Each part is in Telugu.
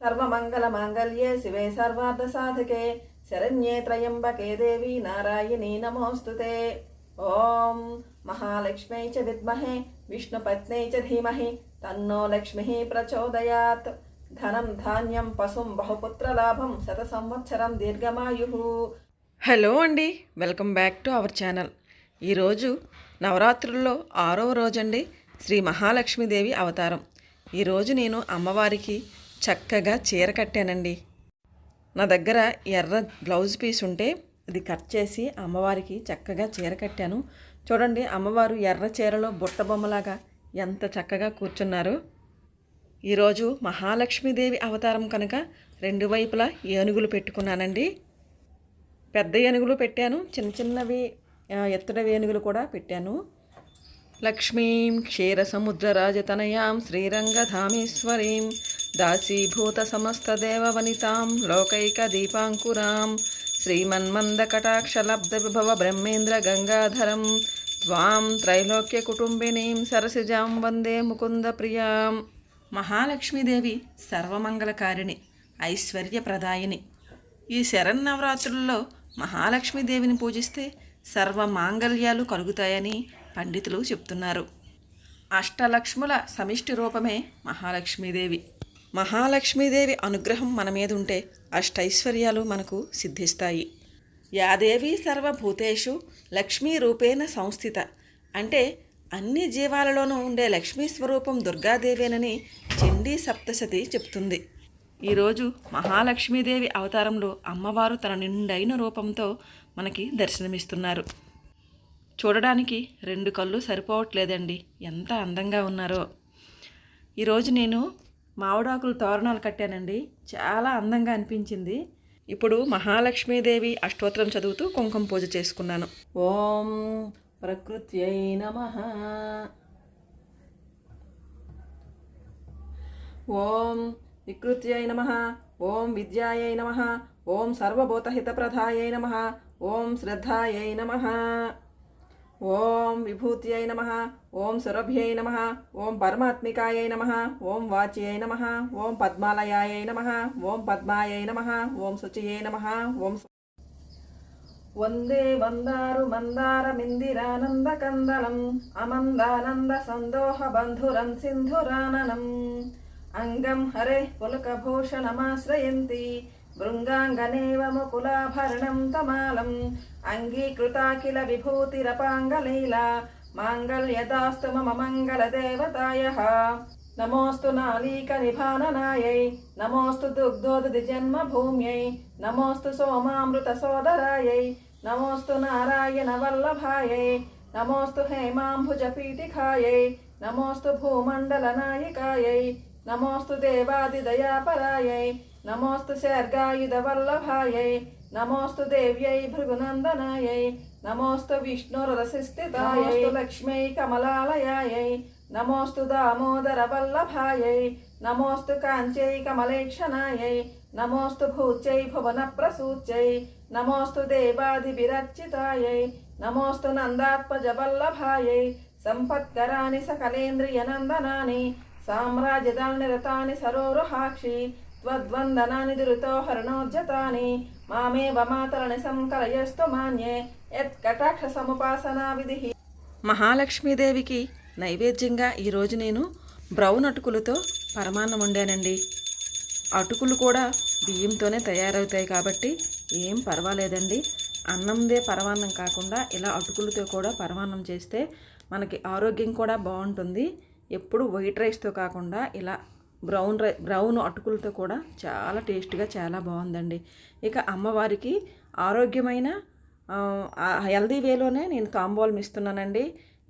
सर्वमङ्गलमाङ्गल्ये शिवे सर्वार्थसाधके शरण्ये त्र्यम्बके देवी नारायणी नमोऽस्तुते। ॐ महालक्ष्म्यै च विद्महे विष्णुपत्न्यै च धीमहि तन्नो लक्ष्मीः प्रचोदयात्। ధనం ధాన్యం పశుం బహుపుత్రలాభం శత సంవత్సరం దీర్ఘమాయుః. హలో అండి, welcome back to our channel. ఈరోజు నవరాత్రుల్లో 6వ రోజండి, శ్రీ మహాలక్ష్మీదేవి అవతారం. ఈరోజు నేను అమ్మవారికి చక్కగా చీర కట్టానండి. నా దగ్గర ఎర్ర బ్లౌజ్ పీస్ ఉంటే అది కట్ చేసి అమ్మవారికి చక్కగా చీర కట్టాను. చూడండి, అమ్మవారు ఎర్ర చీరలో బుట్ట బొమ్మలాగా ఎంత చక్కగా కూర్చున్నారు. ఈరోజు మహాలక్ష్మీదేవి అవతారం కనుక రెండు వైపులా ఏనుగులు పెట్టుకున్నానండి. పెద్ద ఏనుగులు పెట్టాను, చిన్న చిన్నవి ఎత్తుడ ఏనుగులు కూడా పెట్టాను. లక్ష్మీం క్షీరసముద్రరాజతనయాం శ్రీరంగధామేశ్వరీం దాసీభూత సమస్త దేవవనితాం లోకైక దీపాంకురాం శ్రీమన్మందకటాక్షలబ్ధ విభవ బ్రహ్మేంద్ర గంగాధరం త్వాం త్రైలోక్య కుటుంబినీం సరసిజాం వందే ముకుంద ప్రియాం. మహాలక్ష్మీదేవి సర్వమంగళకారిణి, ఐశ్వర్యప్రదాయిని. ఈ శరన్నవరాత్రుల్లో మహాలక్ష్మీదేవిని పూజిస్తే సర్వమాంగళ్యాలు కలుగుతాయని పండితులు చెప్తున్నారు. అష్టలక్ష్ముల సమిష్టి రూపమే మహాలక్ష్మీదేవి. మహాలక్ష్మీదేవి అనుగ్రహం మన మీద ఉంటే అష్టైశ్వర్యాలు మనకు సిద్ధిస్తాయి. యాదేవి సర్వభూతేషు లక్ష్మీ రూపేణ సంస్థిత అంటే అన్ని జీవాలలోనూ ఉండే లక్ష్మీ స్వరూపం దుర్గాదేవేనని చండీ సప్తశతి చెప్తుంది. ఈరోజు మహాలక్ష్మీదేవి అవతారంలో అమ్మవారు తన నిండైన రూపంతో మనకి దర్శనమిస్తున్నారు. చూడడానికి రెండు కళ్ళు సరిపోవట్లేదండి, ఎంత అందంగా ఉన్నారో. ఈరోజు నేను మామిడాకులు తోరణాలు కట్టానండి, చాలా అందంగా అనిపించింది. ఇప్పుడు మహాలక్ష్మీదేవి అష్టోత్తరం చదువుతూ కుంకుమ పూజ చేసుకున్నాను. ఓం ప్రకృత్యై నమః. ఓం వికృత్యై నమః. ఓం విద్యాయై నమః. ఓం సర్వభూతహితప్రదాయై నమః. ఓం శ్రద్ధాయై నమః. ఓం విభూత్యై నమః. ఓం సురభ్యై నమః. ఓం పరమాత్మికాయై నమః. ఓం వాచ్యై నమః. ఓం పద్మాలయాయై నమః. ఓం పద్మాయై నమః. ఓం శుచియై నమః. ఓం వందే వందారు మందారమిందిరానందకందలం అమందానంద సందోహ బంధురం సింధురాననం అంగం హరే పులకభూషణమాశ్రయంతి భృంగాంగనేవ ముకులాభరణం తమాలం అంగీకృతాఖిల విభూతిరపాంగలీలా మాంగళ్యదాస్తు మమ మంగళదేవతాయః. నమోస్తు నాళీక నిభాననాయై నమోస్తు దుగ్ధోదధి జన్మభూమ్యై నమోస్తు సోమామృత సోదరాయై నమోస్తు నారాయణ వల్లభాయై నమోస్తు హేమాంబుజ పీఠికాయై నమోస్తు భూమండల నాయికాయై నమోస్తు దేవాదిదయాపరాయై నమోస్తు శర్గాయుధ వల్లభాయై నమోస్తు దేవ్యై భృగునందనాయై నమోస్తు విష్ణురరసిస్థితాయై లక్ష్మై కమలాలయాయై నమోస్తు దామోదర వల్లభాయై నమోస్తు కాంచై కమలేక్షణాయై నమోస్తు భూత్యై భువన ప్రసూత్యై నమోస్తు దేవాదివిరర్చితాయై నమోస్తు నందాత్మజ వల్లభాయై సంపత్కరాని సకలేంద్రియ నందనాని సామ్రాజ్యదానిరతాని సరోరుహాక్షి త్వద్వందనాని దురితో హరణోజ్జతాని మామేవ మాతరణి సంకలయస్తు మాన్యే యత్కటాక్ష సముపాసనా విధి. మహాలక్ష్మీదేవికి నైవేద్యంగా ఈరోజు నేను బ్రౌన్ అటుకులతో పరమాన్నం వండానండి. అటుకులు కూడా బియ్యంతోనే తయారవుతాయి కాబట్టి ఏం పర్వాలేదండి. అన్నందే పరమాన్నం కాకుండా ఇలా అటుకులతో కూడా పరమాన్నం చేస్తే మనకి ఆరోగ్యం కూడా బాగుంటుంది. ఎప్పుడు వైట్ రైస్తో కాకుండా ఇలా బ్రౌన్ అటుకులతో కూడా చాలా టేస్ట్గా చాలా బాగుందండి. ఇక అమ్మవారికి ఆరోగ్యమైన హెల్దీ వేలోనే నేను తాంబూలం ఇస్తున్నానండి.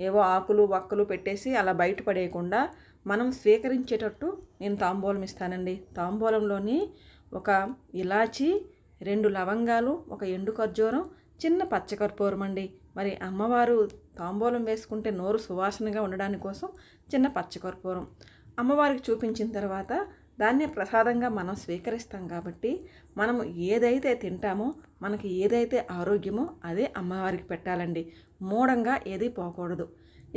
ఏవో ఆకులు వక్కలు పెట్టేసి అలా బయట పడేయకుండా మనం స్వీకరించేటట్టు నేను తాంబూలం ఇస్తానండి. తాంబూలంలోని ఒక ఇలాచి, 2 లవంగాలు, ఒక ఎండు ఖర్జూరం, చిన్న పచ్చకర్పూరం అండి. మరి అమ్మవారు తాంబూలం వేసుకుంటే నోరు సువాసనగా ఉండడానికి కోసం చిన్న పచ్చకర్పూరం అమ్మవారికి చూపించిన తర్వాత దాన్ని ప్రసాదంగా మనం స్వీకరిస్తాం కాబట్టి మనం ఏదైతే తింటామో మనకి ఏదైతే ఆరోగ్యమో అదే అమ్మవారికి పెట్టాలండి. మూఢంగా ఏది పోకూడదు.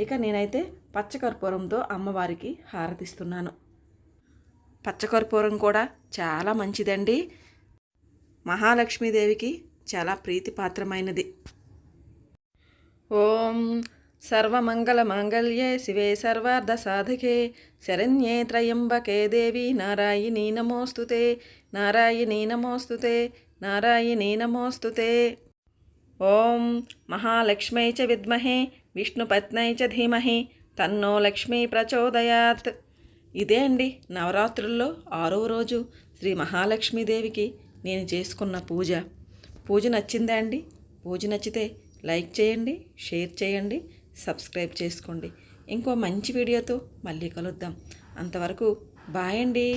ఇక నేనైతే పచ్చకర్పూరంతో అమ్మవారికి హారతిస్తున్నాను. పచ్చకర్పూరం కూడా చాలా మంచిదండి. మహాలక్ష్మీదేవికి చాలా ప్రీతిపాత్రమైనది. ఓం సర్వమంగళమాంగళ్యే శివే సర్వార్ధసాధకే శరణ్యే త్రయంబకే దేవి నారాయణీ నమోస్తుతే నారాయణీ నమోస్తుతే నారాయణీ నమోస్తుతే. ఓం మహాలక్ష్మై చ విద్మహే విష్ణుపత్నై చ ధీమహి తన్నో లక్ష్మీ ప్రచోదయాత్. ఇదే అండి నవరాత్రుల్లో 6వ రోజు శ్రీ మహాలక్ష్మీదేవికి నేను చేసుకున్న పూజ నచ్చిందా అండి? పూజ నచ్చితే లైక్ చేయండి, షేర్ చేయండి, సబ్స్క్రైబ్ చేసుకోండి. ఇంకో మంచి వీడియోతో మళ్ళీ కలుద్దాం. అంతవరకు బాయ్ అండి.